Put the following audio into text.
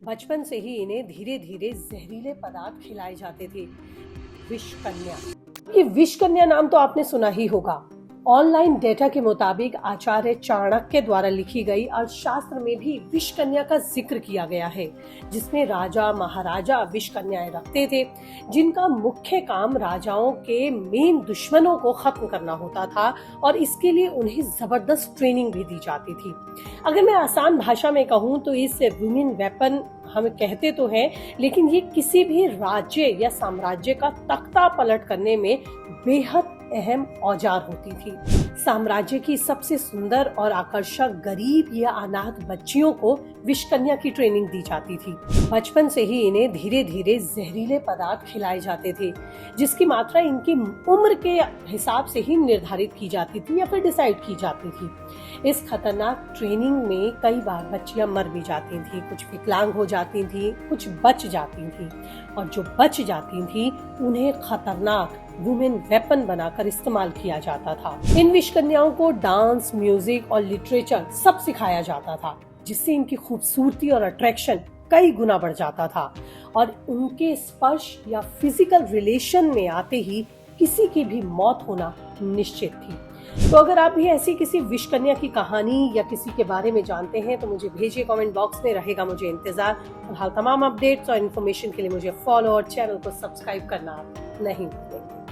बचपन से ही इन्हें धीरे धीरे जहरीले पदार्थ खिलाए जाते थे। विष कन्या, ये विष कन्या नाम तो आपने सुना ही होगा। ऑनलाइन डेटा के मुताबिक आचार्य चाणक्य द्वारा लिखी गई अर्थशास्त्र में भी विष कन्या का जिक्र किया गया है, जिसमें राजा महाराजा विष कन्याएं रखते थे, जिनका मुख्य काम राजाओं के मेन दुश्मनों को खत्म करना होता था और इसके लिए उन्हें जबरदस्त ट्रेनिंग भी दी जाती थी। अगर मैं आसान भाषा में कहूँ तो इस वुमेन वेपन हम कहते तो हैं, लेकिन ये किसी भी राज्य या साम्राज्य का तख्ता पलट करने में बेहद अहम औजार होती थी। साम्राज्य की सबसे सुंदर और आकर्षक गरीब या अनाथ बच्चियों को विषकन्या की ट्रेनिंग दी जाती थी। बचपन से ही इन्हें धीरे धीरे जहरीले पदार्थ खिलाए जाते थे, जिसकी मात्रा इनकी उम्र के हिसाब से ही निर्धारित की जाती थी या फिर डिसाइड की जाती थी। इस खतरनाक ट्रेनिंग में कई बार बच्चियां मर भी जाती थी, कुछ विकलांग हो जाती थी, कुछ बच जाती थी, और जो बच जाती थी उन्हें खतरनाक वुमेन वेपन बनाकर इस्तेमाल किया जाता था। इन विष कन्याओं को डांस, म्यूजिक और लिटरेचर सब सिखाया जाता था, जिससे इनकी खूबसूरती और अट्रैक्शन कई गुना बढ़ जाता था और उनके स्पर्श या फिजिकल रिलेशन में आते ही किसी की भी मौत होना निश्चित थी। तो अगर आप भी ऐसी किसी विष कन्या की कहानी या किसी के बारे में जानते हैं तो मुझे भेजिए, कमेंट बॉक्स में रहेगा मुझे इंतजार। फिलहाल तमाम अपडेट्स और इन्फॉर्मेशन के लिए मुझे फॉलो और चैनल को सब्सक्राइब करना नहीं भूलें।